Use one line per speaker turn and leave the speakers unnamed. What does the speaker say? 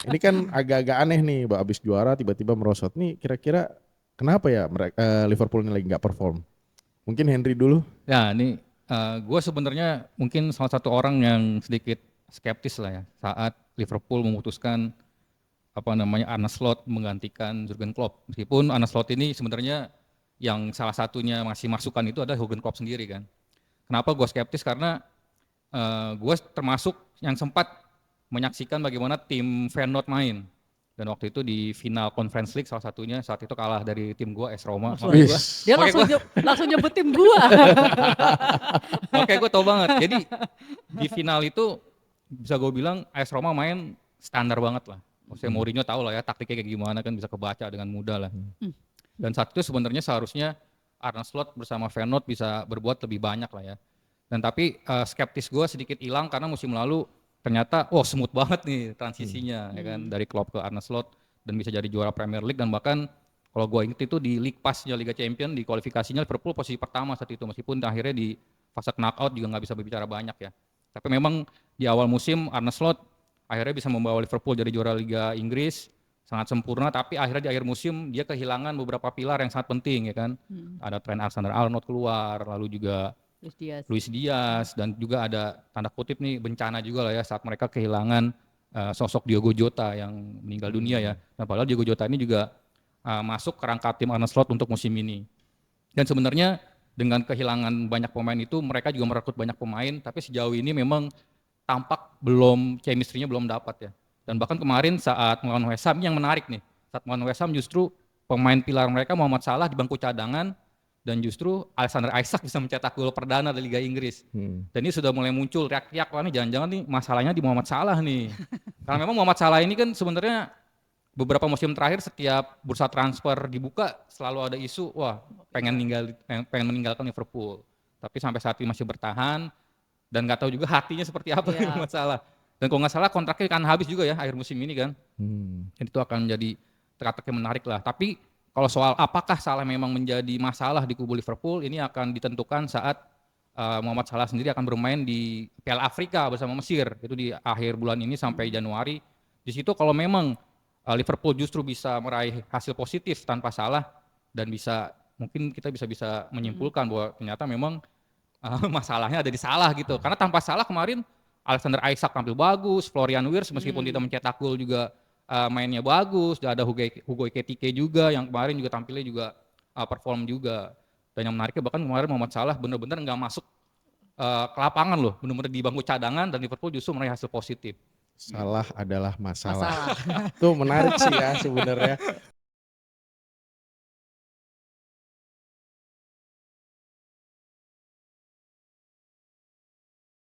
Ini kan agak-agak aneh nih, abis juara tiba-tiba merosot nih. Kira-kira kenapa ya mereka Liverpool ini lagi nggak perform? Mungkin Henry dulu.
Ya, ini gue sebenarnya mungkin salah satu orang yang sedikit skeptis lah ya saat Liverpool memutuskan apa namanya Arne Slot menggantikan Jurgen Klopp. Meskipun Arne Slot ini sebenarnya yang salah satunya masih masukan itu adalah Jurgen Klopp sendiri kan. Kenapa gue skeptis? Karena gue termasuk yang sempat menyaksikan bagaimana tim Feyenoord main. Dan waktu itu di final Conference League salah satunya saat itu kalah dari tim gue AS Roma.
Langsung,
Makanya gue,
Wis.
dia
makanya gue,
langsung nyebut tim gua.
makanya gue tau banget. Jadi di final itu bisa gue bilang AS Roma main standar banget lah. Maksudnya Mourinho tahu lah ya taktiknya kayak gimana kan bisa kebaca dengan mudah lah. Dan saat itu sebenarnya seharusnya Arne Slot bersama Feyenoord bisa berbuat lebih banyak lah ya. Dan tapi skeptis gue sedikit hilang karena musim lalu ternyata smooth banget nih transisinya ya kan dari Klopp ke Arne Slot dan bisa jadi juara Premier League dan bahkan kalau gue inget itu di League Pass-nya Liga Champions di kualifikasinya Liverpool posisi pertama saat itu meskipun akhirnya di fase knockout juga nggak bisa berbicara banyak ya. Tapi memang di awal musim Arne Slot akhirnya bisa membawa Liverpool jadi juara Liga Inggris sangat sempurna tapi akhirnya di akhir musim dia kehilangan beberapa pilar yang sangat penting ya kan. Ada Trent Alexander-Arnold keluar lalu juga
Luis Diaz.
Luis Diaz dan juga ada tanda kutip nih bencana juga lah ya saat mereka kehilangan sosok Diogo Jota yang meninggal dunia ya. Nah, padahal Diogo Jota ini juga masuk ke rangka tim Arne Slot untuk musim ini. Dan sebenarnya dengan kehilangan banyak pemain itu mereka juga merekrut banyak pemain tapi sejauh ini memang tampak belum chemistry-nya belum dapat ya. Dan bahkan kemarin saat melawan West Ham yang menarik nih. Saat melawan West Ham justru pemain pilar mereka Muhammad Salah di bangku cadangan dan justru Alexander Isak bisa mencetak gol perdana di Liga Inggris. Dan ini sudah mulai muncul riak-riak wah nih jangan-jangan nih masalahnya di Muhammad Salah nih. Karena memang Muhammad Salah ini kan sebenarnya beberapa musim terakhir setiap bursa transfer dibuka selalu ada isu wah pengen meninggalkan Liverpool. Tapi sampai saat ini masih bertahan dan nggak tahu juga hatinya seperti apa
Iya.
Muhammad Salah. Dan kalau nggak salah kontraknya akan habis juga ya akhir musim ini kan. Dan itu akan jadi teka-teki menarik lah. Tapi kalau soal apakah Salah memang menjadi masalah di kubu Liverpool, ini akan ditentukan saat Muhammad Salah sendiri akan bermain di Piala Afrika bersama Mesir. Itu di akhir bulan ini sampai Januari. Di situ kalau memang Liverpool justru bisa meraih hasil positif tanpa Salah dan mungkin kita bisa menyimpulkan bahwa ternyata memang masalahnya ada di Salah gitu. Karena tanpa Salah kemarin Alexander Isak tampil bagus, Florian Wirtz meskipun tidak mencetak gol juga mainnya bagus, ada Hugo Ekitike juga yang kemarin juga tampilnya juga perform juga. Dan yang menariknya bahkan kemarin Muhammad Salah benar-benar nggak masuk ke lapangan loh, benar-benar di bangku cadangan dan Liverpool justru meraih hasil positif.
Salah adalah masalah. Itu menarik sih ya sebenarnya.